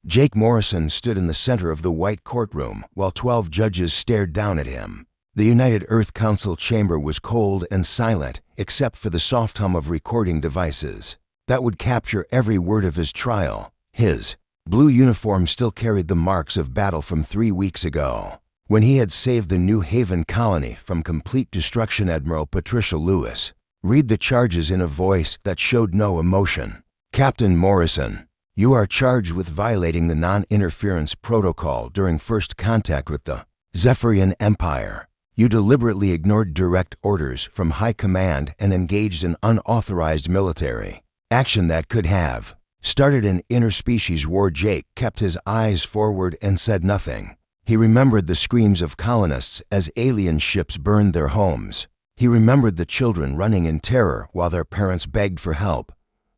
Jake Morrison stood in the center of the white courtroom while 12 judges stared down at him. The United Earth Council chamber was cold and silent except for the soft hum of recording devices that would capture every word of his trial. His blue uniform still carried the marks of battle from 3 weeks ago, when he had saved the New Haven colony from complete destruction. Admiral Patricia Lewis read the charges in a voice that showed no emotion. Captain Morrison, you are charged with violating the non-interference protocol during first contact with the Zephyrian Empire. You deliberately ignored direct orders from high command and engaged in unauthorized military action that could have started an interspecies war. Jake kept his eyes forward and said nothing. He remembered the screams of colonists as alien ships burned their homes. He remembered the children running in terror while their parents begged for help.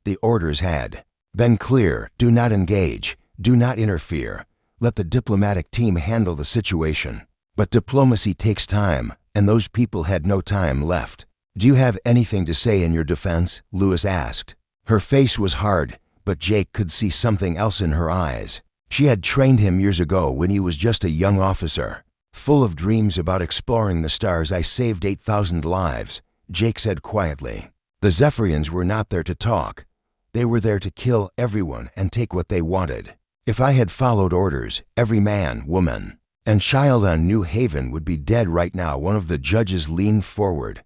The orders had been clear: do not engage, do not interfere, let the diplomatic team handle the situation. But diplomacy takes time, and those people had no time left. Do you have anything to say in your defense? Lewis asked. Her face was hard, but Jake could see something else in her eyes. She had trained him years ago when he was just a young officer, full of dreams about exploring the stars. I saved 8,000 lives, Jake said quietly. The Zephyrians were not there to talk. They were there to kill everyone and take what they wanted. If I had followed orders, every man, woman, and child on New Haven would be dead right now. One of the judges leaned forward.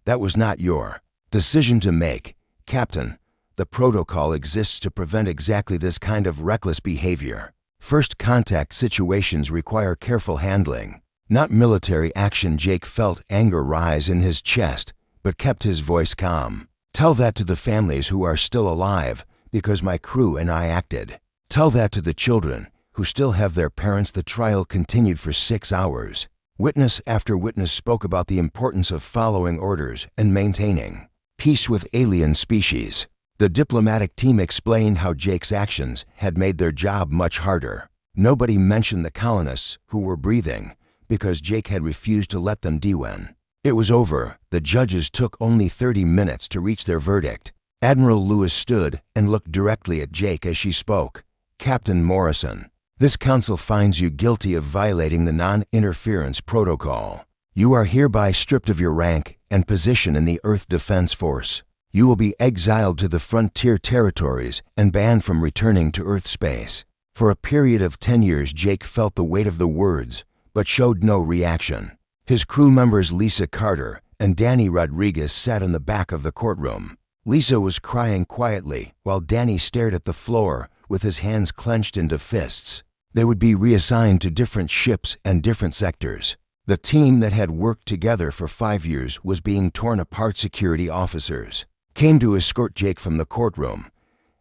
That was not your decision to make, Captain. The protocol exists to prevent exactly this kind of reckless behavior. First contact situations require careful handling, not military action. Jake felt anger rise in his chest, but kept his voice calm. Tell that to the families who are still alive, because my crew and I acted. Tell that to the children who still have their parents. The trial continued for 6 hours. Witness after witness spoke about the importance of following orders and maintaining peace with alien species. The diplomatic team explained how Jake's actions had made their job much harder. Nobody mentioned the colonists who were breathing, because Jake had refused to let them do. When it was over, the judges took only 30 minutes to reach their verdict. Admiral Lewis stood and looked directly at Jake as she spoke. Captain Morrison, this council finds you guilty of violating the non-interference protocol. You are hereby stripped of your rank and position in the Earth Defense Force. You will be exiled to the frontier territories and banned from returning to Earth space. For a period of 10 years, Jake felt the weight of the words, but showed no reaction. His crew members Lisa Carter and Danny Rodriguez sat in the back of the courtroom. Lisa was crying quietly while Danny stared at the floor with his hands clenched into fists. They would be reassigned to different ships and different sectors. The team that had worked together for 5 years was being torn apart. Security officers came to escort Jake from the courtroom.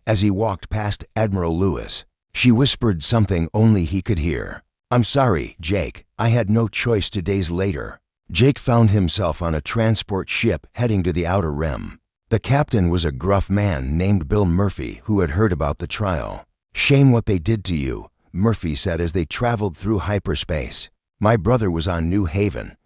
As he walked past Admiral Lewis, she whispered something only he could hear. I'm sorry, Jake. I had no choice. 2 days later, Jake found himself on a transport ship heading to the Outer Rim. The captain was a gruff man named Bill Murphy who had heard about the trial. Shame what they did to you, Murphy said as they traveled through hyperspace. My brother was on New Haven.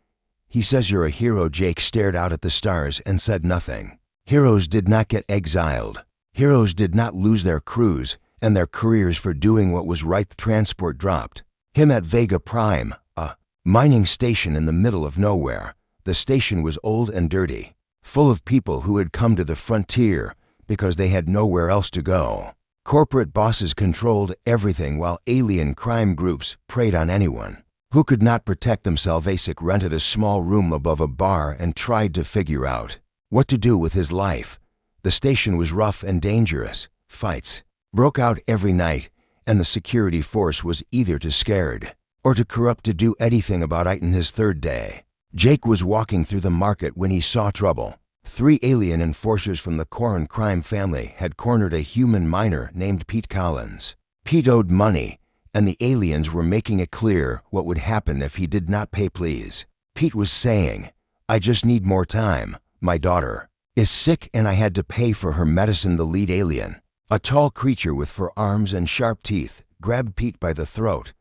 He says you're a hero. Jake stared out at the stars and said nothing. Heroes did not get exiled. Heroes did not lose their crews and their careers for doing what was right. The transport dropped him at Vega Prime, a mining station in the middle of nowhere. The station was old and dirty, full of people who had come to the frontier because they had nowhere else to go. Corporate bosses controlled everything while alien crime groups preyed on anyone who could not protect themselves. Asik rented a small room above a bar and tried to figure out what to do with his life. The station was rough and dangerous. Fights broke out every night, and the security force was either too scared or too corrupt to do anything about it. In his 3rd day, Jake was walking through the market when he saw trouble. 3 alien enforcers from the Corrin crime family had cornered a human miner named Pete Collins. Pete owed money, and the aliens were making it clear what would happen if he did not pay. Please, Pete was saying, I just need more time. My daughter is sick and I had to pay for her medicine. The lead alien, a tall creature with forearms and sharp teeth, grabbed Pete by the throat.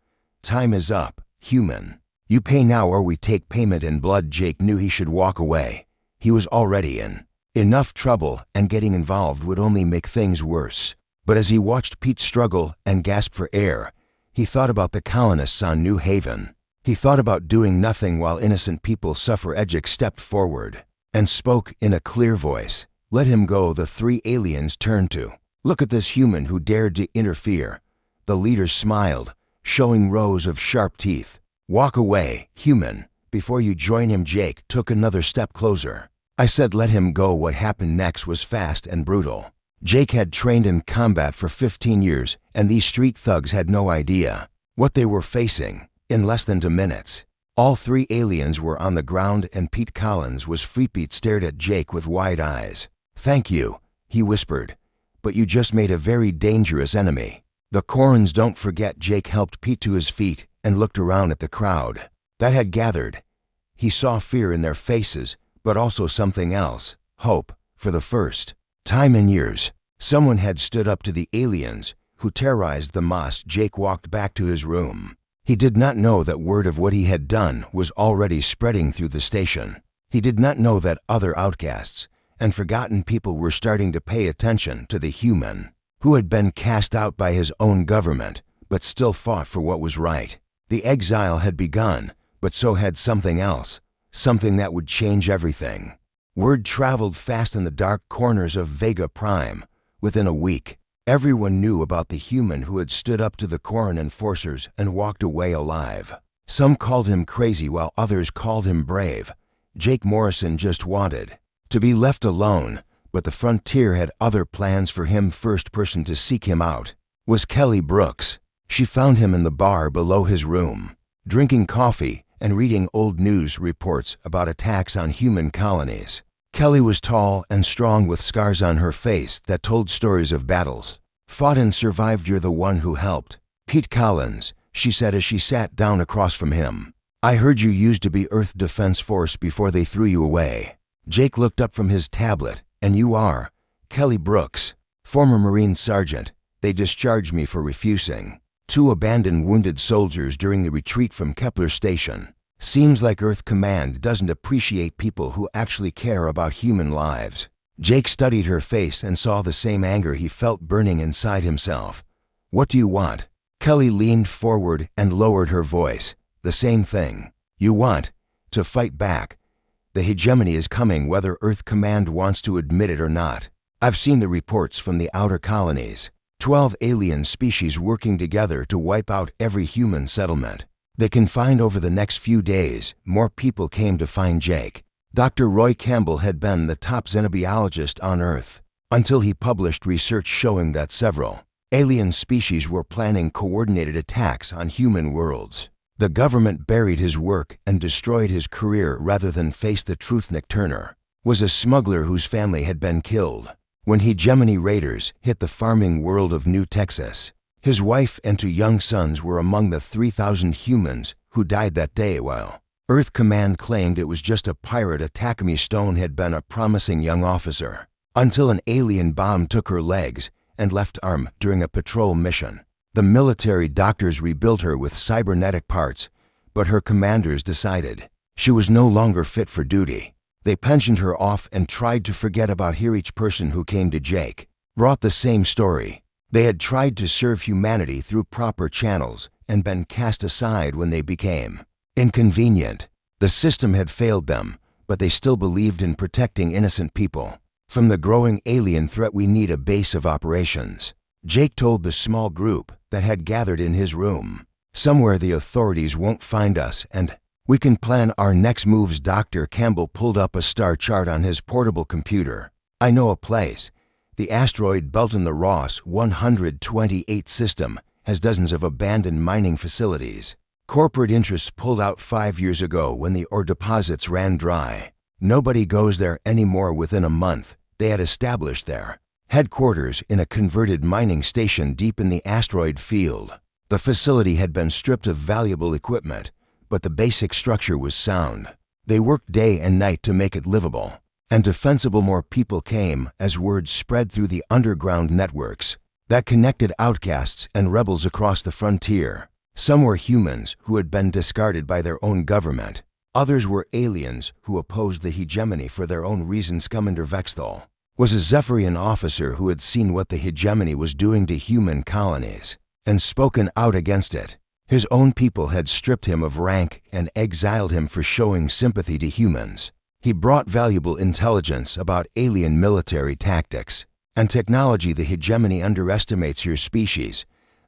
Time is up, human. You pay now or we take payment in blood. Jake knew he should walk away. He was already in enough trouble, and getting involved would only make things worse. But as he watched Pete struggle and gasp for air, he thought about the colonists on New Haven. He thought about doing nothing while innocent people suffer. Edgic stepped forward and spoke in a clear voice. "Let him go." The three aliens turned to look at this human who dared to interfere. The leader smiled, showing rows of sharp teeth. "Walk away, human, before you join him." Jake took another step closer. "I said let him go." What happened next was fast and brutal. Jake had trained in combat for 15 years, and these street thugs had no idea what they were facing. In less than 2 minutes, all three aliens were on the ground and Pete Collins was free. Pete stared at Jake with wide eyes. "Thank you," he whispered, "but you just made a very dangerous enemy." The Corns don't forget. Jake helped Pete to his feet and looked around at the crowd that had gathered. He saw fear in their faces, but also something else, hope. For the first time in years, someone had stood up to the aliens who terrorized the mosque. Jake walked back to his room. He did not know that word of what he had done was already spreading through the station. He did not know that other outcasts and forgotten people were starting to pay attention to the human who had been cast out by his own government, but still fought for what was right. The exile had begun, but so had something else, something that would change everything. Word traveled fast in the dark corners of Vega Prime. Within a week, everyone knew about the human who had stood up to the Corn enforcers and walked away alive. Some called him crazy while others called him brave. Jake Morrison just wanted to be left alone, but the frontier had other plans for him. First person to seek him out was Kelly Brooks. She found him in the bar below his room, drinking coffee and reading old news reports about attacks on human colonies. Kelly was tall and strong with scars on her face that told stories of battles fought and survived. "You're the one who helped Pete Collins," she said as she sat down across from him. "I heard you used to be Earth Defense Force before they threw you away." Jake looked up from his tablet. "And you are?" "Kelly Brooks, former Marine Sergeant. They discharged me for refusing to abandon wounded soldiers during the retreat from Kepler Station. Seems like Earth Command doesn't appreciate people who actually care about human lives." Jake studied her face and saw the same anger he felt burning inside himself. "What do you want?" Kelly leaned forward and lowered her voice. "The same thing. You want to fight back. The hegemony is coming whether Earth Command wants to admit it or not. I've seen the reports from the outer colonies. 12 alien species working together to wipe out every human settlement they can find." Over the next few days, more people came to find Jake. Dr. Roy Campbell had been the top xenobiologist on Earth until he published research showing that several alien species were planning coordinated attacks on human worlds. The government buried his work and destroyed his career rather than face the truth. Nick Turner was a smuggler whose family had been killed when hegemony raiders hit the farming world of New Texas. His wife and 2 young sons were among the 3,000 humans who died that day. While Earth Command claimed it was just a pirate attack, Stone had been a promising young officer until an alien bomb took her legs and left arm during a patrol mission. The military doctors rebuilt her with cybernetic parts, but her commanders decided she was no longer fit for duty. They pensioned her off and tried to forget about her. Each person who came to Jake brought the same story. They had tried to serve humanity through proper channels and been cast aside when they became inconvenient. The system had failed them, but they still believed in protecting innocent people from the growing alien threat. "We need a base of operations," Jake told the small group that had gathered in his room. "Somewhere the authorities won't find us, and we can plan our next moves." Dr. Campbell pulled up a star chart on his portable computer. "I know a place. The asteroid belt in the Ross 128 system has dozens of abandoned mining facilities. Corporate interests pulled out 5 years ago when the ore deposits ran dry. Nobody goes there anymore." Within a month, they had established their headquarters in a converted mining station deep in the asteroid field. The facility had been stripped of valuable equipment, but the basic structure was sound. They worked day and night to make it livable and defensible. More people came as word spread through the underground networks that connected outcasts and rebels across the frontier. Some were humans who had been discarded by their own government. Others were aliens who opposed the hegemony for their own reasons. Commander Vexthal was a Zephyrian officer who had seen what the hegemony was doing to human colonies and spoken out against it. His own people had stripped him of rank and exiled him for showing sympathy to humans. He brought valuable intelligence about alien military tactics and technology. The hegemony underestimates your species,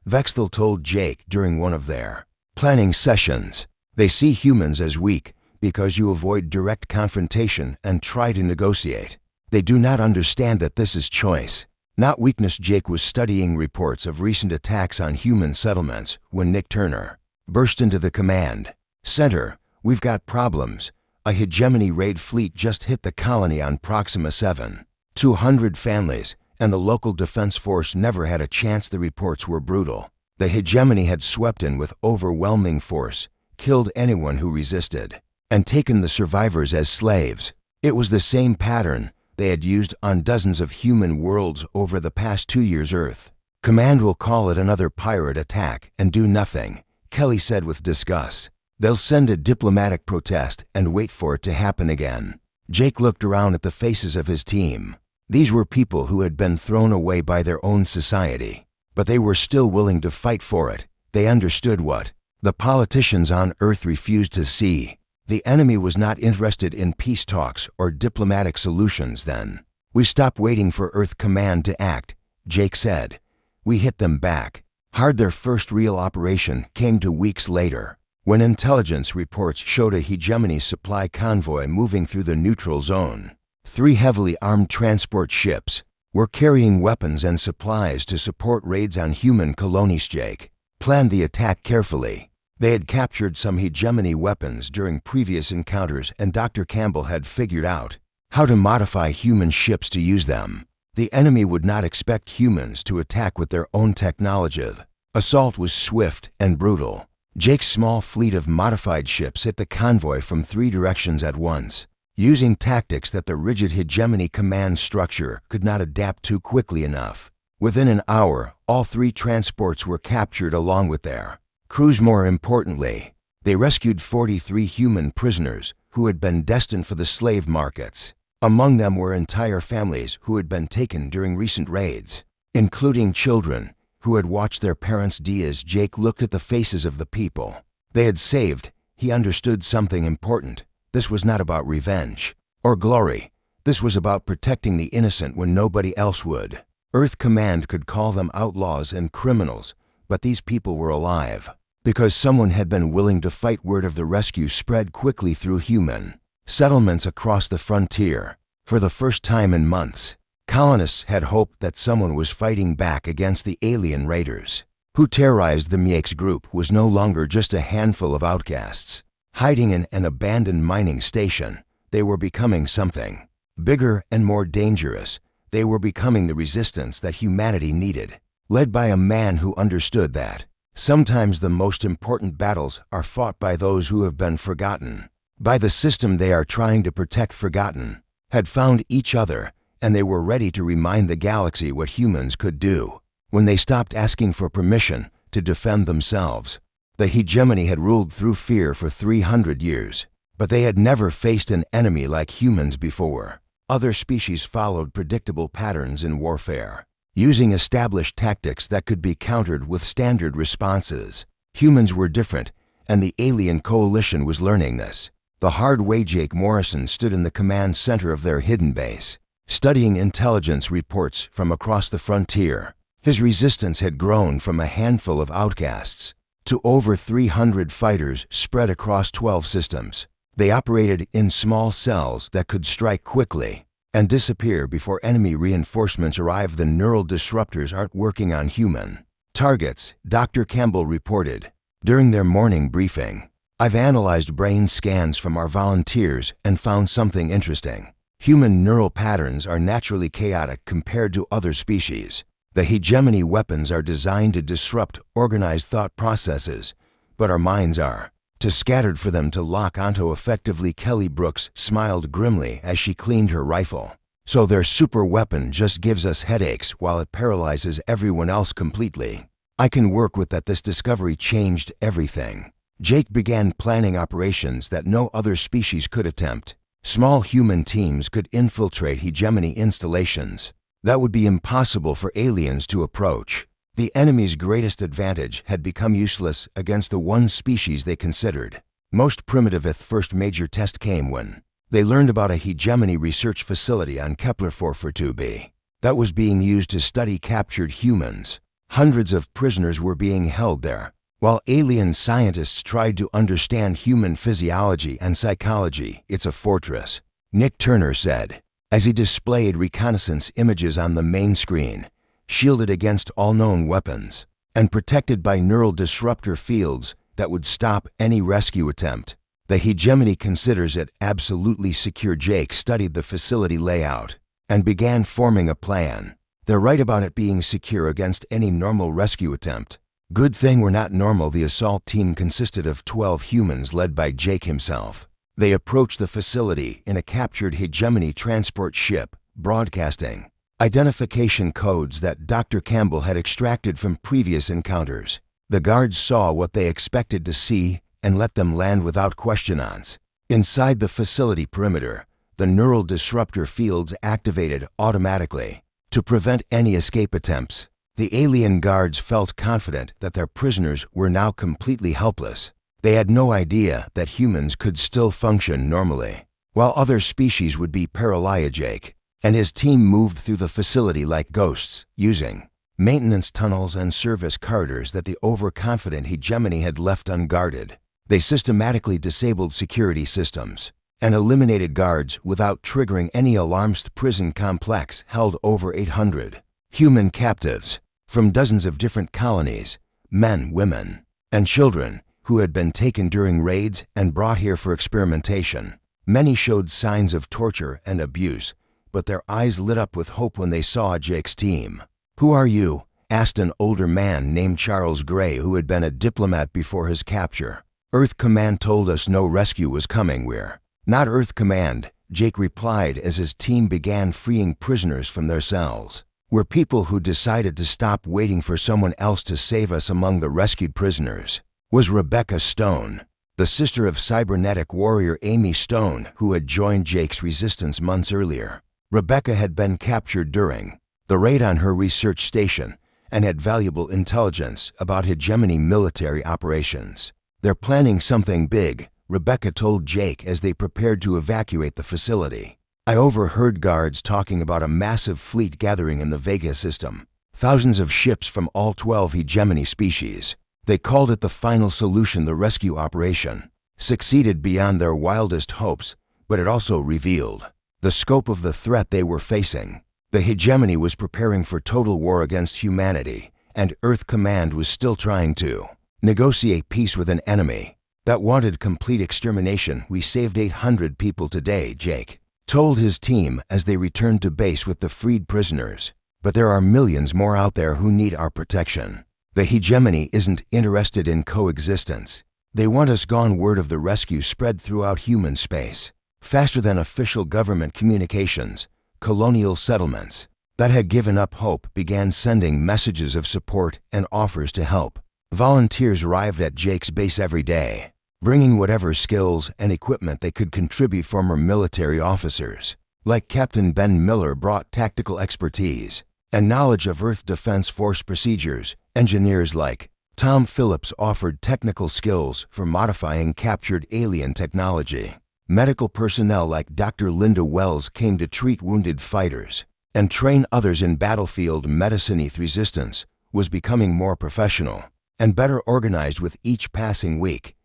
Vexthal told Jake during one of their planning sessions. They see humans as weak because you avoid direct confrontation and try to negotiate. They do not understand that this is choice, not weakness. Jake was studying reports of recent attacks on human settlements when Nick Turner burst into the command center. We've got problems. A hegemony raid fleet just hit the colony on Proxima 7. 200 families and the local defense force never had a chance. The reports were brutal. The hegemony had swept in with overwhelming force, killed anyone who resisted, and taken the survivors as slaves. It was the same pattern they had used on dozens of human worlds over the past 2 years. Earth Command will call it another pirate attack and do nothing, Kelly said with disgust. They'll send a diplomatic protest and wait for it to happen again. Jake looked around at the faces of his team. These were people who had been thrown away by their own society, but they were still willing to fight for it. They understood what the politicians on Earth refused to see. The enemy was not interested in peace talks or diplomatic solutions then. We stopped waiting for Earth Command to act, Jake said. We hit them back hard. Their first real operation came 2 weeks later, when intelligence reports showed a hegemony supply convoy moving through the neutral zone. 3 heavily armed transport ships were carrying weapons and supplies to support raids on human colonies. Jake planned the attack carefully. They had captured some hegemony weapons during previous encounters, and Dr. Campbell had figured out how to modify human ships to use them. The enemy would not expect humans to attack with their own technology. The assault was swift and brutal. Jake's small fleet of modified ships hit the convoy from 3 directions at once, using tactics that the rigid hegemony command structure could not adapt to quickly enough. Within an hour, all 3 transports were captured along with their crews. More importantly, they rescued 43 human prisoners who had been destined for the slave markets. Among them were entire families who had been taken during recent raids, including children who had watched their parents die. As Jake looked at the faces of the people they had saved, he understood something important. This was not about revenge or glory. This was about protecting the innocent when nobody else would. Earth Command could call them outlaws and criminals, but these people were alive because someone had been willing to fight. Word of the rescue spread quickly through human settlements across the frontier. For the first time in months, colonists had hoped that someone was fighting back against the alien raiders who terrorized the Mieks group. Was no longer just a handful of outcasts hiding in an abandoned mining station. They were becoming something bigger and more dangerous. They were becoming the resistance that humanity needed, led by a man who understood that sometimes the most important battles are fought by those who have been forgotten, by the system they are trying to protect. Forgotten had found each other, and they were ready to remind the galaxy what humans could do when they stopped asking for permission to defend themselves. The hegemony had ruled through fear for 300 years, but they had never faced an enemy like humans before. Other species followed predictable patterns in warfare, using established tactics that could be countered with standard responses. Humans were different, and the alien coalition was learning this the hard way. Jake Morrison stood in the command center of their hidden base, studying intelligence reports from across the frontier. His resistance had grown from a handful of outcasts to over 300 fighters spread across 12 systems. They operated in small cells that could strike quickly and disappear before enemy reinforcements arrived. The neural disruptors aren't working on human targets, Dr. Campbell reported during their morning briefing. I've analyzed brain scans from our volunteers and found something interesting. Human neural patterns are naturally chaotic compared to other species. The hegemony weapons are designed to disrupt organized thought processes, but our minds are too scattered for them to lock onto effectively. Kelly Brooks smiled grimly as she cleaned her rifle. So their super weapon just gives us headaches while it paralyzes everyone else completely. I can work with that. This discovery changed everything. Jake began planning operations that no other species could attempt. Small human teams could infiltrate hegemony installations. That would be impossible for aliens to approach. The enemy's greatest advantage had become useless against the one species they considered most primitive. The first major test came when they learned about a hegemony research facility on Kepler 442b that was being used to study captured humans. Hundreds of prisoners were being held there, while alien scientists tried to understand human physiology and psychology. It's a fortress, Nick Turner said, as he displayed reconnaissance images on the main screen, shielded against all known weapons, and protected by neural disruptor fields that would stop any rescue attempt. The hegemony considers it absolutely secure. Jake studied the facility layout and began forming a plan. They're right about it being secure against any normal rescue attempt. Good thing we're not normal. The assault team consisted of 12 humans led by Jake himself. They approached the facility in a captured hegemony transport ship, broadcasting identification codes that Dr. Campbell had extracted from previous encounters. The guards saw what they expected to see and let them land without questions. Inside the facility perimeter, the neural disruptor fields activated automatically to prevent any escape attempts. The alien guards felt confident that their prisoners were now completely helpless. They had no idea that humans could still function normally, while other species would be paralyzed. Jake and his team moved through the facility like ghosts, using maintenance tunnels and service corridors that the overconfident hegemony had left unguarded. They systematically disabled security systems and eliminated guards without triggering any alarms. The prison complex held over 800 human captives from dozens of different colonies, men, women, and children who had been taken during raids and brought here for experimentation. Many showed signs of torture and abuse, but their eyes lit up with hope when they saw Jake's team. "Who are you?" asked an older man named Charles Gray, who had been a diplomat before his capture. "Earth Command told us no rescue was coming." "We're not Earth Command," Jake replied as his team began freeing prisoners from their cells. "We're people who decided to stop waiting for someone else to save us." Among the rescued prisoners was Rebecca Stone, the sister of cybernetic warrior Amy Stone, who had joined Jake's resistance months earlier. Rebecca had been captured during the raid on her research station and had valuable intelligence about hegemony military operations. "They're planning something big," Rebecca told Jake as they prepared to evacuate the facility. "I overheard guards talking about a massive fleet gathering in the Vega system. Thousands of ships from all 12 hegemony species. They called it the final solution." The rescue operation succeeded beyond their wildest hopes, but it also revealed the scope of the threat they were facing. The hegemony was preparing for total war against humanity, and Earth Command was still trying to negotiate peace with an enemy that wanted complete extermination. "We saved 800 people today," Jake told his team as they returned to base with the freed prisoners. "But there are millions more out there who need our protection. The hegemony isn't interested in coexistence. They want us gone." Word of the rescue spread throughout human space, faster than official government communications. Colonial settlements that had given up hope began sending messages of support and offers to help. Volunteers arrived at Jake's base every day, bringing whatever skills and equipment they could contribute. Former military officers like Captain Ben Miller brought tactical expertise and knowledge of Earth Defense Force procedures. Engineers like Tom Phillips offered technical skills for modifying captured alien technology. Medical personnel like Dr. Linda Wells came to treat wounded fighters and train others in battlefield medicine. ETH resistance was becoming more professional and better organized with each passing week.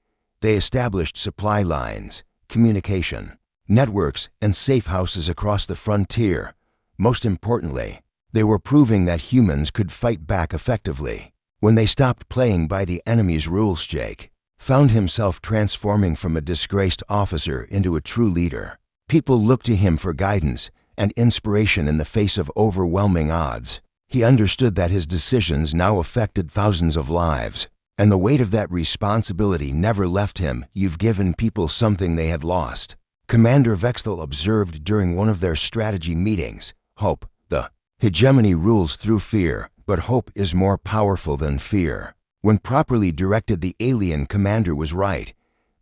They established supply lines, communication networks, and safe houses across the frontier. Most importantly, they were proving that humans could fight back effectively when they stopped playing by the enemy's rules. Jake found himself transforming from a disgraced officer into a true leader. People looked to him for guidance and inspiration in the face of overwhelming odds. He understood that his decisions now affected thousands of lives, and the weight of that responsibility never left him. "You've given people something they had lost," Commander Vexthal observed during one of their strategy meetings. "Hope. The hegemony rules through fear, but hope is more powerful than fear." When properly directed, the alien commander was right.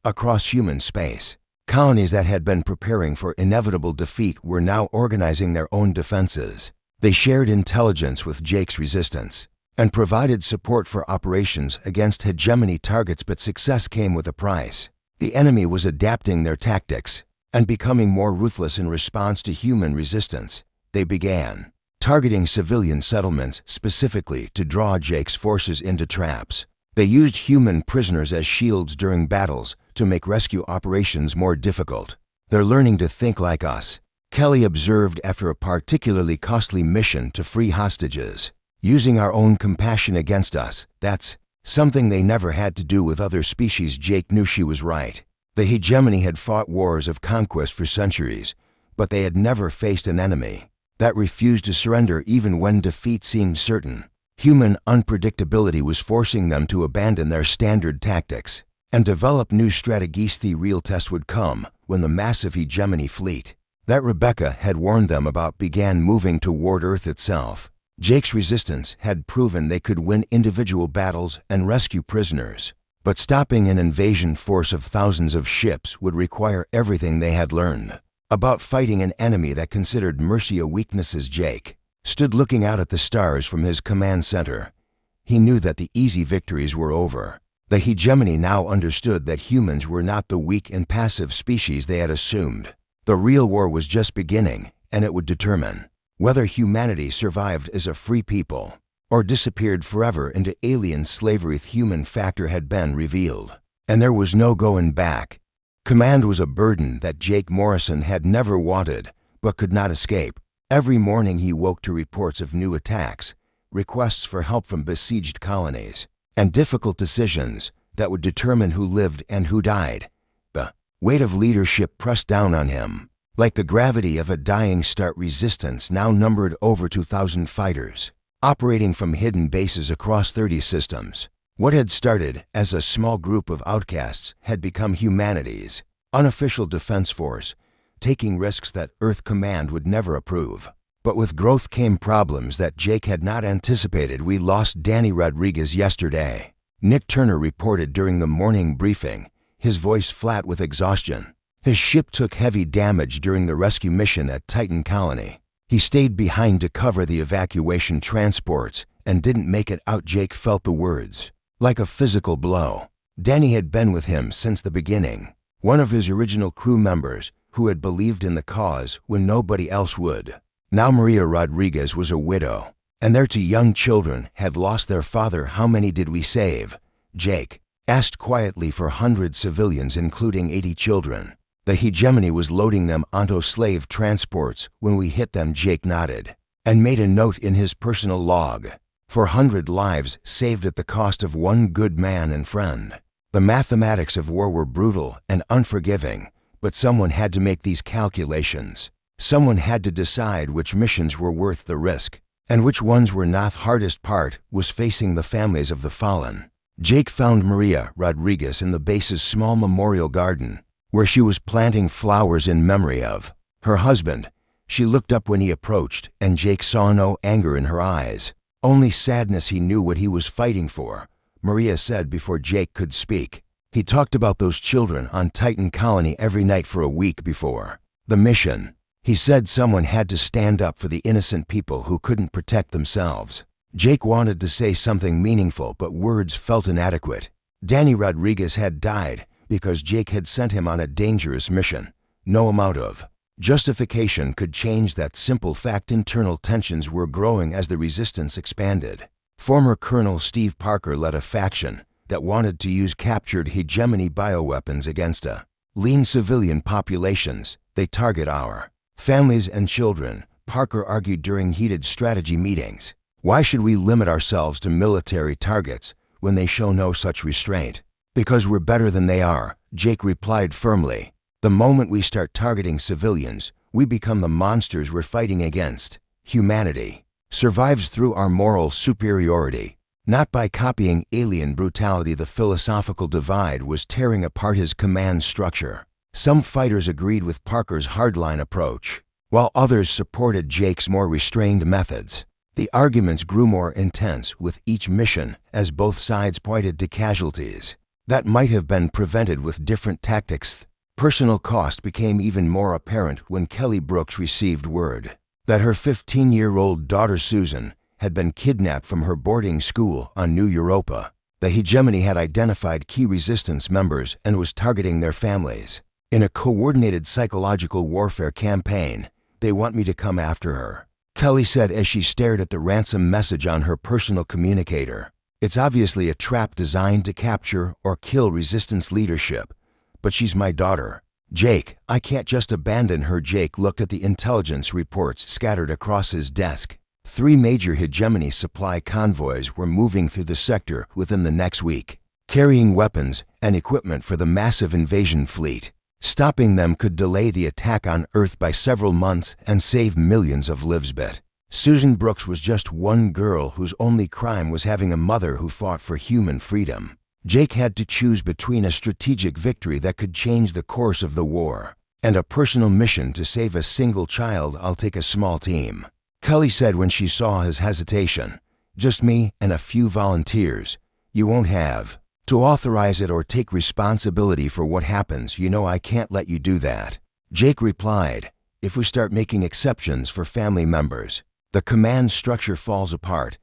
Across human space, colonies that had been preparing for inevitable defeat were now organizing their own defenses. They shared intelligence with Jake's resistance and provided support for operations against hegemony targets, but success came with a price. The enemy was adapting their tactics and becoming more ruthless in response to human resistance. They began targeting civilian settlements specifically to draw Jake's forces into traps. They used human prisoners as shields during battles to make rescue operations more difficult. "They're learning to think like us," Kelly observed after a particularly costly mission to free hostages. "Using our own compassion against us, that's something they never had to do with other species." Jake knew she was right. The hegemony had fought wars of conquest for centuries, but they had never faced an enemy that refused to surrender even when defeat seemed certain. Human unpredictability was forcing them to abandon their standard tactics and develop new strategies. The real test would come when the massive hegemony fleet that Rebecca had warned them about began moving toward Earth itself. Jake's resistance had proven they could win individual battles and rescue prisoners, but stopping an invasion force of thousands of ships would require everything they had learned about fighting an enemy that considered mercy a weakness. As Jake stood looking out at the stars from his command center, he knew that the easy victories were over. The hegemony now understood that humans were not the weak and passive species they had assumed. The real war was just beginning, and it would determine whether humanity survived as a free people or disappeared forever into alien slavery. The human factor had been revealed, and there was no going back. Command was a burden that Jake Morrison had never wanted, but could not escape. Every morning he woke to reports of new attacks, requests for help from besieged colonies, and difficult decisions that would determine who lived and who died. The weight of leadership pressed down on him. Like the gravity of a dying star, resistance now numbered over 2,000 fighters, operating from hidden bases across 30 systems. What had started as a small group of outcasts had become humanity's unofficial defense force, taking risks that Earth Command would never approve. But with growth came problems that Jake had not anticipated. "We lost Danny Rodriguez yesterday," Nick Turner reported during the morning briefing, his voice flat with exhaustion. His ship took heavy damage during the rescue mission at Titan Colony. He stayed behind to cover the evacuation transports and didn't make it out. Jake felt the words like a physical blow. Danny had been with him since the beginning, one of his original crew members who had believed in the cause when nobody else would. Now Maria Rodriguez was a widow, and their 2 young children had lost their father. "How many did we save?" Jake asked quietly. "For 100 civilians, including 80 children. The hegemony was loading them onto slave transports when we hit them." Jake nodded and made a note in his personal log. 400 lives saved at the cost of 1 good man and friend. The mathematics of war were brutal and unforgiving, but someone had to make these calculations. Someone had to decide which missions were worth the risk and which ones were not. The hardest part was facing the families of the fallen. Jake found Maria Rodriguez in the base's small memorial garden, where she was planting flowers in memory of her husband. She looked up when he approached, and Jake saw no anger in her eyes, only sadness. He knew what he was fighting for, Maria said before Jake could speak. He talked about those children on Titan Colony every night for a week before the mission. He said someone had to stand up for the innocent people who couldn't protect themselves. Jake wanted to say something meaningful, but words felt inadequate. Danny Rodriguez had died because Jake had sent him on a dangerous mission. No amount of justification could change that simple fact. Internal tensions were growing as the resistance expanded. Former Colonel Steve Parker led a faction that wanted to use captured hegemony bioweapons against a lean civilian populations. "They target our families and children," Parker argued during heated strategy meetings. "Why should we limit ourselves to military targets when they show no such restraint?" "Because we're better than they are," Jake replied firmly. "The moment we start targeting civilians, we become the monsters we're fighting against. Humanity survives through our moral superiority, not by copying alien brutality." The philosophical divide was tearing apart his command structure. Some fighters agreed with Parker's hardline approach, while others supported Jake's more restrained methods. The arguments grew more intense with each mission as both sides pointed to casualties that might have been prevented with different tactics. Personal cost became even more apparent when Kelly Brooks received word that her 15-year-old daughter Susan had been kidnapped from her boarding school on New Europa. The hegemony had identified key resistance members and was targeting their families. In a coordinated psychological warfare campaign, they want me to come after her, Kelly said as she stared at the ransom message on her personal communicator. It's obviously a trap designed to capture or kill resistance leadership, but she's my daughter. Jake, I can't just abandon her. Jake looked at the intelligence reports scattered across his desk. 3 major hegemony supply convoys were moving through the sector within the next week, carrying weapons and equipment for the massive invasion fleet. Stopping them could delay the attack on Earth by several months and save millions of lives. Susan Brooks was just one girl whose only crime was having a mother who fought for human freedom. Jake had to choose between a strategic victory that could change the course of the war and a personal mission to save a single child. I'll take a small team, Kelly said when she saw his hesitation. Just me and a few volunteers. You won't have to authorize it or take responsibility for what happens. You know I can't let you do that. Jake replied, if we start making exceptions for family members, the command structure falls apart.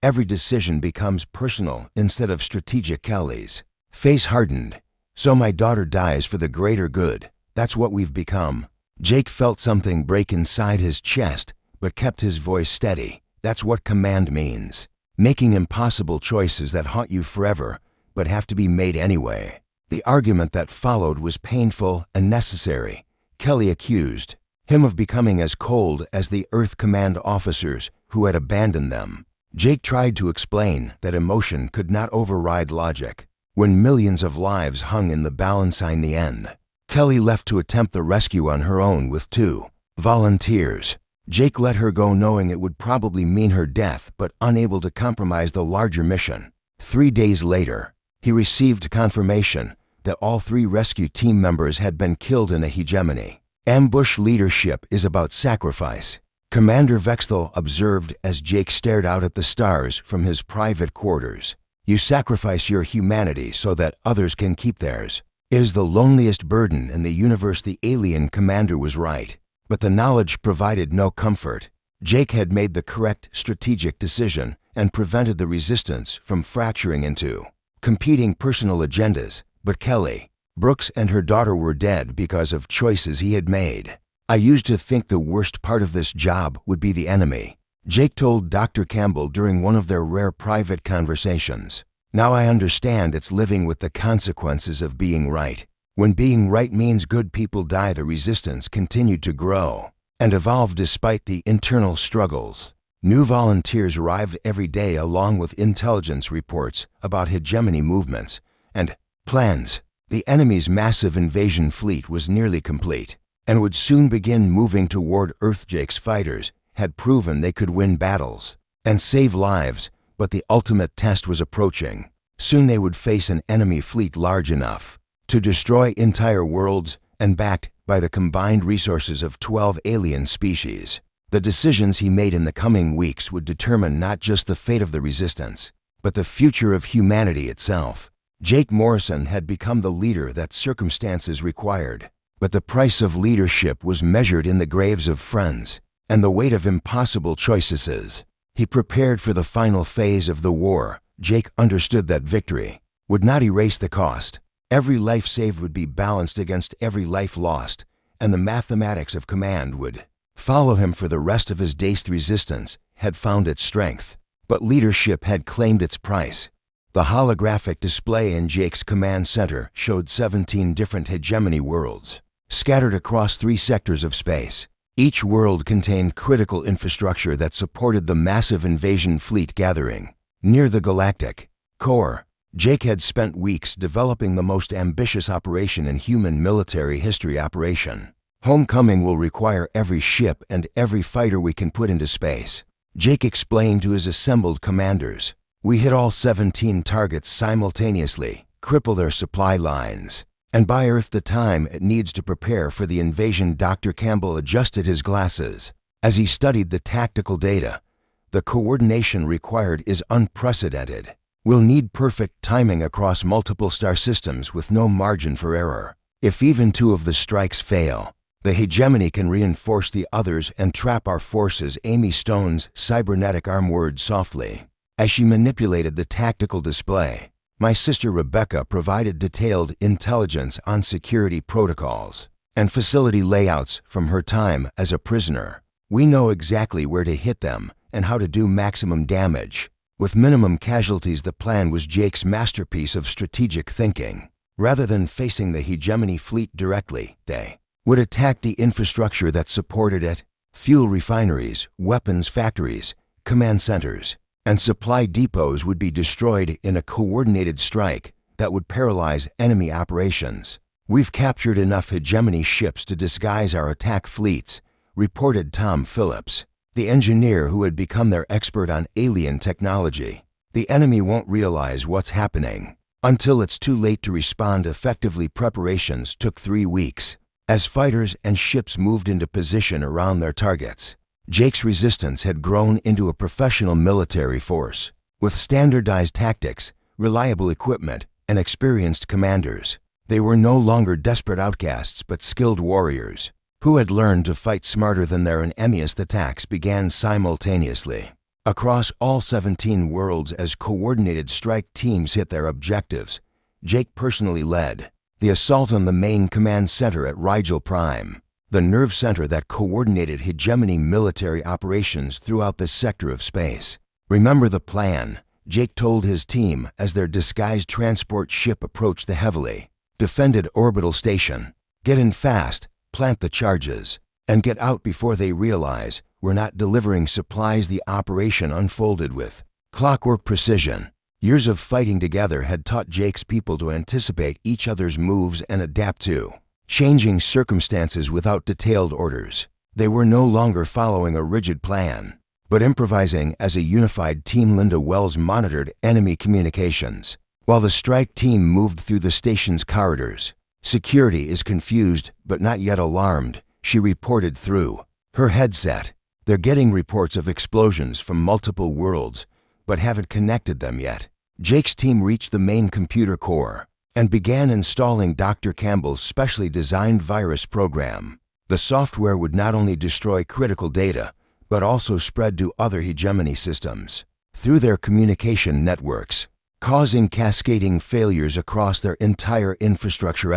Every decision becomes personal instead of strategic. Kelly's face hardened. So my daughter dies for the greater good. That's what we've become. Jake felt something break inside his chest, but kept his voice steady. That's what command means. Making impossible choices that haunt you forever, but have to be made anyway. The argument that followed was painful and necessary. Kelly accused him of becoming as cold as the Earth Command officers who had abandoned them. Jake tried to explain that emotion could not override logic when millions of lives hung in the balance. In the end, Kelly left to attempt the rescue on her own with 2 volunteers. Jake let her go knowing it would probably mean her death, but unable to compromise the larger mission. 3 days later, he received confirmation that all 3 rescue team members had been killed in a hegemony ambush. Leadership is about sacrifice, Commander Vexthal observed as Jake stared out at the stars from his private quarters. You sacrifice your humanity so that others can keep theirs. It is the loneliest burden in the universe. The alien commander was right, but the knowledge provided no comfort. Jake had made the correct strategic decision and prevented the resistance from fracturing into competing personal agendas, but Kelly Brooks and her daughter were dead because of choices he had made. I used to think the worst part of this job would be the enemy, Jake told Dr. Campbell during one of their rare private conversations. Now I understand it's living with the consequences of being right. When being right means good people die, the resistance continued to grow and evolve despite the internal struggles. New volunteers arrived every day along with intelligence reports about hegemony movements and plans. The enemy's massive invasion fleet was nearly complete and would soon begin moving toward Earth. Jake's fighters had proven they could win battles and save lives, but the ultimate test was approaching. Soon they would face an enemy fleet large enough to destroy entire worlds and backed by the combined resources of 12 alien species. The decisions he made in the coming weeks would determine not just the fate of the resistance, but the future of humanity itself. Jake Morrison had become the leader that circumstances required, but the price of leadership was measured in the graves of friends and the weight of impossible choices. He prepared for the final phase of the war. Jake understood that victory would not erase the cost. Every life saved would be balanced against every life lost, and the mathematics of command would follow him for the rest of his days. The resistance had found its strength, but leadership had claimed its price. The holographic display in Jake's command center showed 17 different hegemony worlds, scattered across 3 sectors of space. Each world contained critical infrastructure that supported the massive invasion fleet gathering near the galactic core. Jake had spent weeks developing the most ambitious operation in human military history. Operation Homecoming will require every ship and every fighter we can put into space, Jake explained to his assembled commanders. We hit all 17 targets simultaneously, cripple their supply lines, and buy Earth the time it needs to prepare for the invasion. Dr. Campbell adjusted his glasses as he studied the tactical data. The coordination required is unprecedented. We'll need perfect timing across multiple star systems with no margin for error. If even two of the strikes fail, the hegemony can reinforce the others and trap our forces, Amy Stone's cybernetic arm word softly. As she manipulated the tactical display, my sister Rebecca provided detailed intelligence on security protocols and facility layouts from her time as a prisoner. We know exactly where to hit them and how to do maximum damage. With minimum casualties, the plan was Jake's masterpiece of strategic thinking. Rather than facing the hegemony fleet directly, they would attack the infrastructure that supported it: fuel refineries, weapons factories, command centers, and supply depots would be destroyed in a coordinated strike that would paralyze enemy operations. We've captured enough hegemony ships to disguise our attack fleets, reported Tom Phillips, the engineer who had become their expert on alien technology. The enemy won't realize what's happening until it's too late to respond effectively. Preparations took 3 weeks as fighters and ships moved into position around their targets. Jake's resistance had grown into a professional military force with standardized tactics, reliable equipment, and experienced commanders. They were no longer desperate outcasts but skilled warriors who had learned to fight smarter than their enemies. The attacks began simultaneously across all 17 worlds as coordinated strike teams hit their objectives. Jake personally led the assault on the main command center at Rigel Prime, the nerve center that coordinated hegemony military operations throughout the sector of space. "Remember the plan," Jake told his team as their disguised transport ship approached the heavily defended orbital station. "Get in fast, plant the charges, and get out before they realize we're not delivering supplies." The operation unfolded with clockwork precision. Years of fighting together had taught Jake's people to anticipate each other's moves and adapt to changing circumstances without detailed orders. They were no longer following a rigid plan, but improvising as a unified team. Linda Wells monitored enemy communications while the strike team moved through the station's corridors. "Security is confused but not yet alarmed," she reported through her headset. "They're getting reports of explosions from multiple worlds, but haven't connected them yet." Jake's team reached the main computer core and began installing Dr. Campbell's specially designed virus program. The software would not only destroy critical data, but also spread to other hegemony systems through their communication networks, causing cascading failures across their entire infrastructure.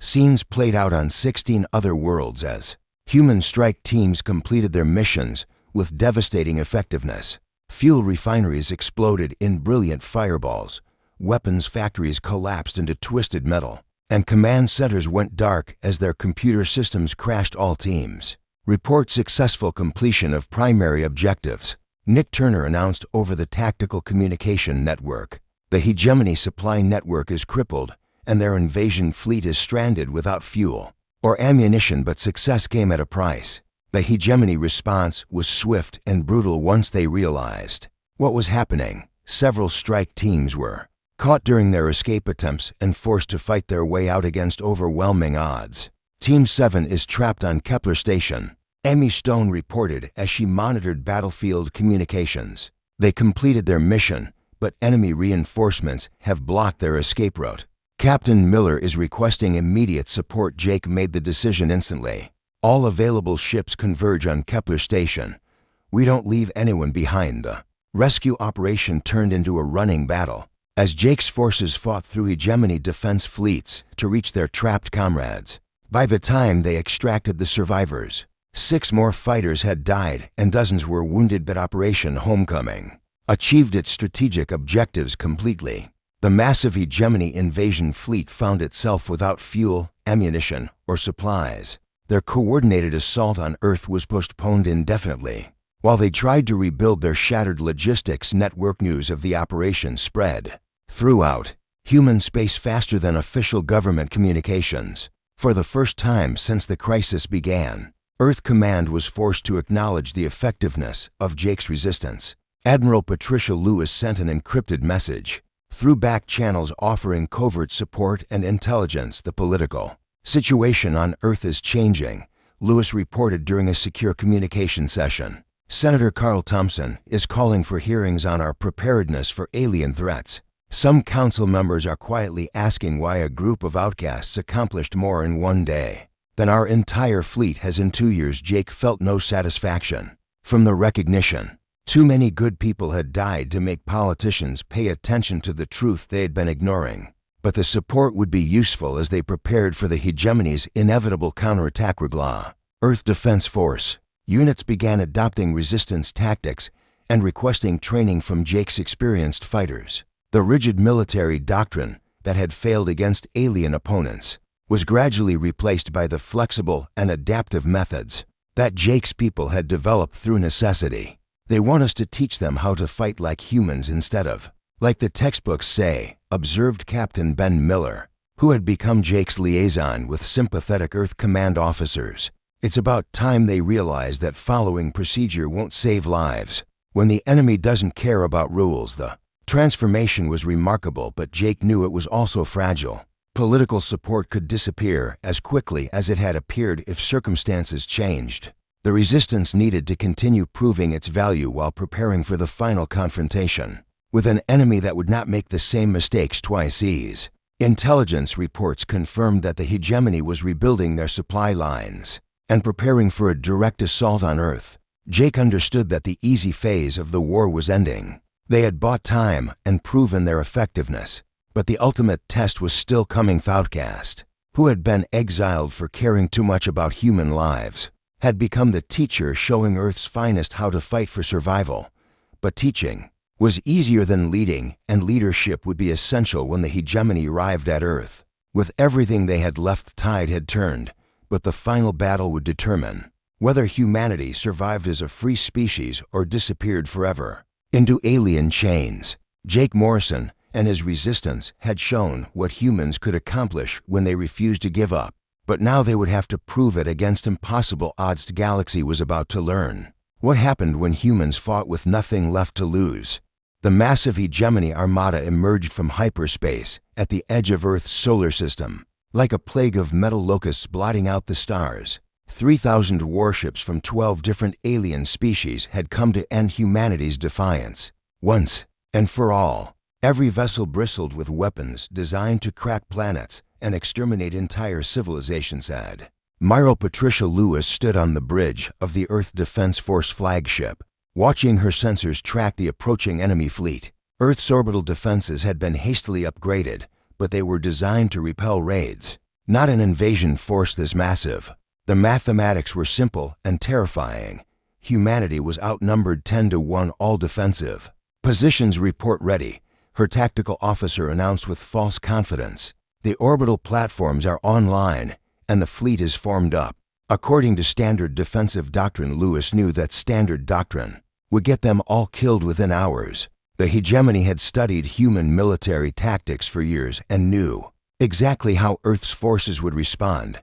Scenes played out on 16 other worlds as human strike teams completed their missions with devastating effectiveness. Fuel refineries exploded in brilliant fireballs, weapons factories collapsed into twisted metal, and command centers went dark as their computer systems crashed. All teams report successful completion of primary objectives, Nick Turner announced over the tactical communication network. The hegemony supply network is crippled, and their invasion fleet is stranded without fuel or ammunition, but success came at a price. The hegemony response was swift and brutal once they realized what was happening. Several strike teams were caught during their escape attempts and forced to fight their way out against overwhelming odds. Team 7 is trapped on Kepler Station, Amy Stone reported as she monitored battlefield communications. They completed their mission, but enemy reinforcements have blocked their escape route. Captain Miller is requesting immediate support. Jake made the decision instantly. "All available ships converge on Kepler Station. We don't leave anyone behind." The rescue operation turned into a running battle as Jake's forces fought through hegemony defense fleets to reach their trapped comrades. By the time they extracted the survivors, 6 more fighters had died and dozens were wounded, but Operation Homecoming achieved its strategic objectives completely. The massive hegemony invasion fleet found itself without fuel, ammunition, or supplies. Their coordinated assault on Earth was postponed indefinitely while they tried to rebuild their shattered logistics network. News of the operation spread throughout human space faster than official government communications. For the first time since the crisis began, Earth Command was forced to acknowledge the effectiveness of Jake's resistance. Admiral Patricia Lewis sent an encrypted message through back channels offering covert support and intelligence. "The political situation on Earth is changing," Lewis reported during a secure communication session. "Senator Carl Thompson is calling for hearings on our preparedness for alien threats. Some council members are quietly asking why a group of outcasts accomplished more in one day than our entire fleet has in 2 years. Jake felt no satisfaction from the recognition. Too many good people had died to make politicians pay attention to the truth they had been ignoring. But the support would be useful as they prepared for the hegemony's inevitable counterattack. Earth Defense Force units began adopting resistance tactics and requesting training from Jake's experienced fighters. The rigid military doctrine that had failed against alien opponents was gradually replaced by the flexible and adaptive methods that Jake's people had developed through necessity. They want us to teach them how to fight like humans instead of like the textbooks say, observed Captain Ben Miller, who had become Jake's liaison with sympathetic Earth Command officers. It's about time they realize that following procedure won't save lives. When the enemy doesn't care about rules, the transformation was remarkable, but Jake knew it was also fragile. Political support could disappear as quickly as it had appeared if circumstances changed. The resistance needed to continue proving its value while preparing for the final confrontation with an enemy that would not make the same mistakes twice. Intelligence reports confirmed that the hegemony was rebuilding their supply lines and preparing for a direct assault on Earth. Jake understood that the easy phase of the war was ending. They had bought time and proven their effectiveness, but the ultimate test was still coming. Outcast, who had been exiled for caring too much about human lives, had become the teacher showing Earth's finest how to fight for survival. But teaching was easier than leading, and leadership would be essential when the hegemony arrived at Earth. With everything they had left, the tide had turned, but the final battle would determine whether humanity survived as a free species or disappeared forever into alien chains. Jake Morrison and his resistance had shown what humans could accomplish when they refused to give up, but now they would have to prove it against impossible odds. The galaxy was about to learn what happened when humans fought with nothing left to lose. The massive hegemony armada emerged from hyperspace at the edge of Earth's solar system, like a plague of metal locusts blotting out the stars. 3,000 warships from 12 different alien species had come to end humanity's defiance. Once and for all, every vessel bristled with weapons designed to crack planets and exterminate entire civilizations. Myro Patricia Lewis stood on the bridge of the Earth Defense Force flagship, watching her sensors track the approaching enemy fleet. Earth's orbital defenses had been hastily upgraded, but they were designed to repel raids, not an invasion force this massive. The mathematics were simple and terrifying. Humanity was outnumbered 10-1, all defensive. Positions report ready, her tactical officer announced with false confidence. The orbital platforms are online, and the fleet is formed up. According to standard defensive doctrine, Lewis knew that standard doctrine would get them all killed within hours. The hegemony had studied human military tactics for years and knew exactly how Earth's forces would respond.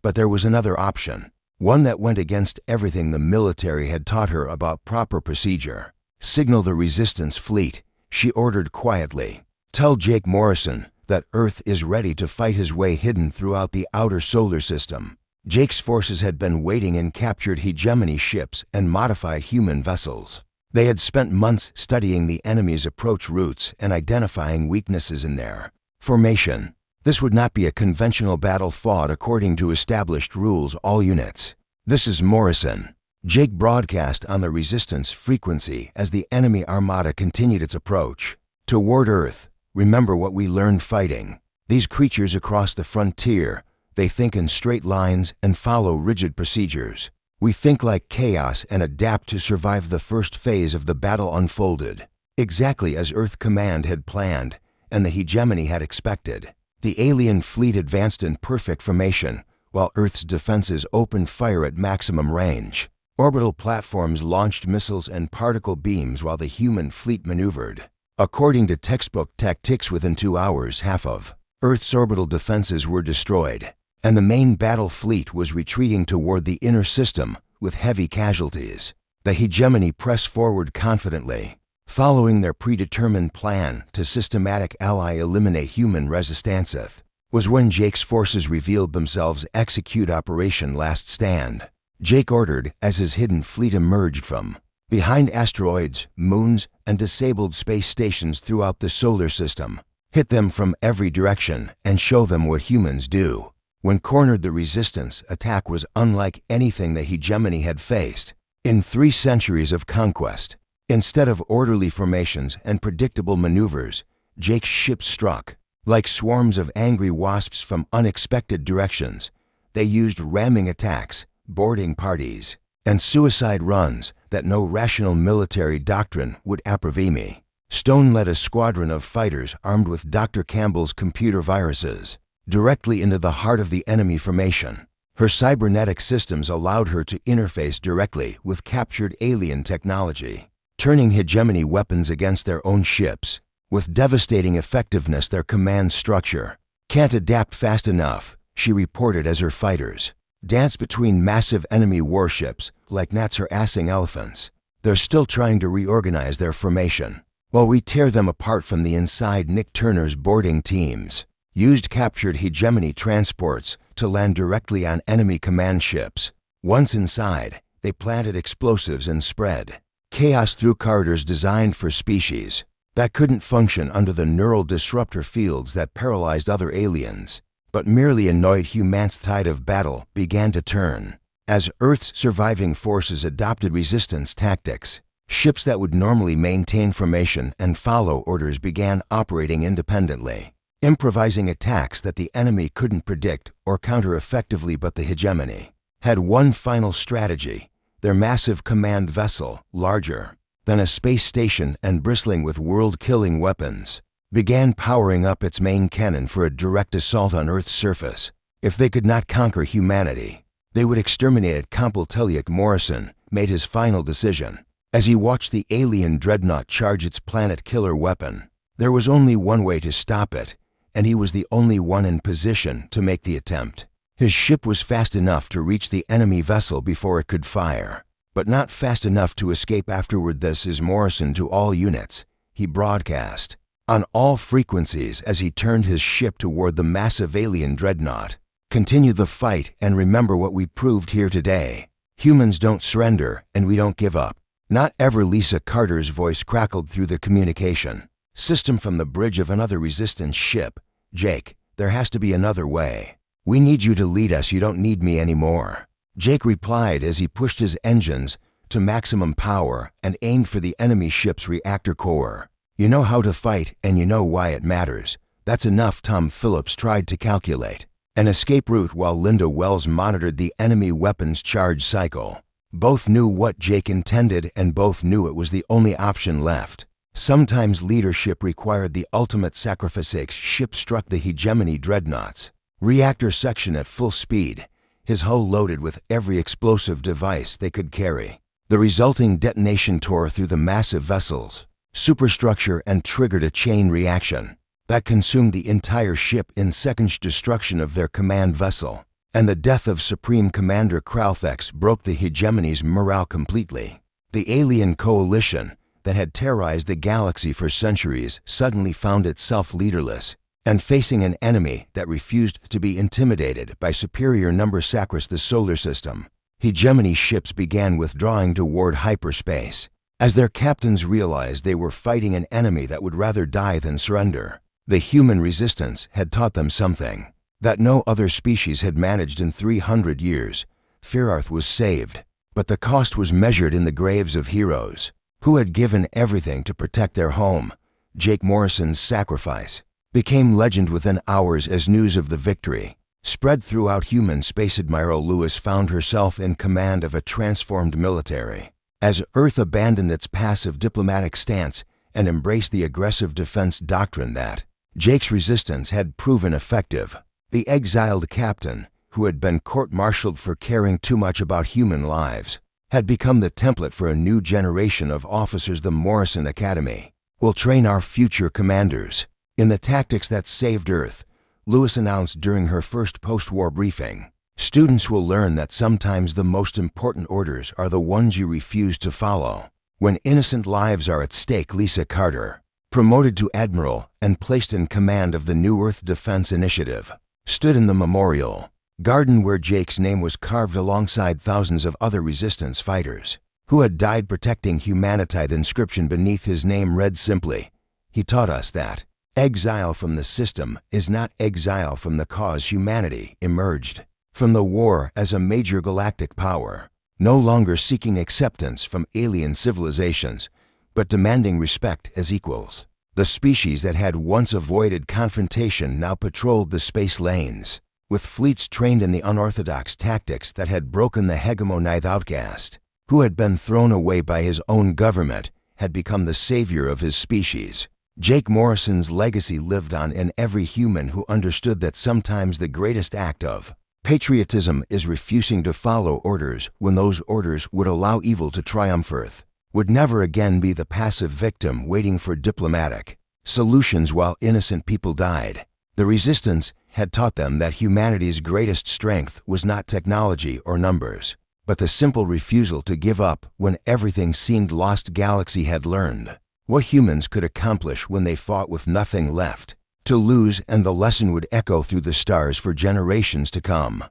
But there was another option, one that went against everything the military had taught her about proper procedure. Signal the resistance fleet, she ordered quietly. Tell Jake Morrison that Earth is ready to fight his way hidden throughout the outer solar system. Jake's forces had been waiting in captured hegemony ships and modified human vessels. They had spent months studying the enemy's approach routes and identifying weaknesses in their formation. This would not be a conventional battle fought according to established rules. All units, this is Morrison. Jake broadcast on the resistance frequency as the enemy armada continued its approach toward Earth. Remember what we learned fighting these creatures across the frontier. They think in straight lines and follow rigid procedures. We think like chaos and adapt to survive. The first phase of the battle unfolded exactly as Earth Command had planned and the hegemony had expected. The alien fleet advanced in perfect formation, while Earth's defenses opened fire at maximum range. Orbital platforms launched missiles and particle beams while the human fleet maneuvered. According to textbook tactics, within 2 hours, half of Earth's orbital defenses were destroyed, and the main battle fleet was retreating toward the inner system with heavy casualties. The hegemony pressed forward confidently, following their predetermined plan to systematic ally eliminate human resistance. Was when Jake's forces revealed themselves. Execute Operation Last Stand, Jake ordered as his hidden fleet emerged from behind asteroids, moons, and disabled space stations throughout the solar system. Hit them from every direction and show them what humans do. When cornered, the resistance attack was unlike anything the hegemony had faced in 3 centuries of conquest. Instead of orderly formations and predictable maneuvers, Jake's ships struck. Like swarms of angry wasps from unexpected directions, they used ramming attacks, boarding parties, and suicide runs that no rational military doctrine would approve. Stone led a squadron of fighters armed with Dr. Campbell's computer viruses directly into the heart of the enemy formation. Her cybernetic systems allowed her to interface directly with captured alien technology, turning hegemony weapons against their own ships. With devastating effectiveness, their command structure can't adapt fast enough, she reported as her fighters dance between massive enemy warships like gnats harassing elephants. They're still trying to reorganize their formation, while we tear them apart from the inside. Nick Turner's boarding teams used captured hegemony transports to land directly on enemy command ships. Once inside, they planted explosives and spread chaos through corridors designed for species that couldn't function under the neural disruptor fields that paralyzed other aliens, but merely annoyed humans. The tide of battle began to turn. As Earth's surviving forces adopted resistance tactics, ships that would normally maintain formation and follow orders began operating independently, improvising attacks that the enemy couldn't predict or counter effectively. But the hegemony had one final strategy. Their massive command vessel, larger than a space station and bristling with world-killing weapons, began powering up its main cannon for a direct assault on Earth's surface. If they could not conquer humanity, they would exterminate it. Completeliac Morrison made his final decision as he watched the alien dreadnought charge its planet-killer weapon. There was only one way to stop it, and he was the only one in position to make the attempt. His ship was fast enough to reach the enemy vessel before it could fire, but not fast enough to escape afterward. This is Morrison to all units, he broadcast on all frequencies as he turned his ship toward the massive alien dreadnought. Continue the fight and remember what we proved here today. Humans don't surrender and we don't give up. Not ever. Lisa Carter's voice crackled through the communication system from the bridge of another resistance ship. Jake, there has to be another way. We need you to lead us. You don't need me anymore. Jake replied as he pushed his engines to maximum power and aimed for the enemy ship's reactor core. You know how to fight and you know why it matters. That's enough. Tom Phillips tried to calculate an escape route while Linda Wells monitored the enemy weapons charge cycle. Both knew what Jake intended and both knew it was the only option left. Sometimes leadership required the ultimate sacrifice. Jake's ship struck the hegemony dreadnought's reactor section at full speed, his hull loaded with every explosive device they could carry. The resulting detonation tore through the massive vessel's superstructure and triggered a chain reaction that consumed the entire ship in seconds. Destruction of their command vessel and the death of Supreme Commander Kralthex broke the hegemony's morale completely. The alien coalition that had terrorized the galaxy for centuries suddenly found itself leaderless and facing an enemy that refused to be intimidated by superior numbers. Across the solar system, hegemony ships began withdrawing toward hyperspace as their captains realized they were fighting an enemy that would rather die than surrender. The human resistance had taught them something that no other species had managed in 300 years. Feararth was saved, but the cost was measured in the graves of heroes who had given everything to protect their home. Jake Morrison's sacrifice became legend within hours as news of the victory spread throughout human space. Admiral Lewis found herself in command of a transformed military. As Earth abandoned its passive diplomatic stance and embraced the aggressive defense doctrine that Jake's resistance had proven effective, the exiled captain, who had been court-martialed for caring too much about human lives, had become the template for a new generation of officers. The Morrison Academy will train our future commanders in the tactics that saved Earth, Lewis announced during her first post-war briefing. Students will learn that sometimes the most important orders are the ones you refuse to follow. When innocent lives are at stake. Lisa Carter, promoted to admiral and placed in command of the New Earth Defense Initiative, stood in the memorial garden where Jake's name was carved alongside thousands of other resistance fighters. who had died protecting humanity. The inscription beneath his name read simply, "He taught us that exile from the system is not exile from the cause." Humanity emerged from the war as a major galactic power, no longer seeking acceptance from alien civilizations, but demanding respect as equals. The species that had once avoided confrontation now patrolled the space lanes, with fleets trained in the unorthodox tactics that had broken the hegemony. Outcast, who had been thrown away by his own government, had become the savior of his species. Jake Morrison's legacy lived on in every human who understood that sometimes the greatest act of patriotism is refusing to follow orders when those orders would allow evil to triumph. Earth would never again be the passive victim waiting for diplomatic solutions while innocent people died. The resistance had taught them that humanity's greatest strength was not technology or numbers, but the simple refusal to give up when everything seemed lost. Galaxy had learned what humans could accomplish when they fought with nothing left to lose, and the lesson would echo through the stars for generations to come.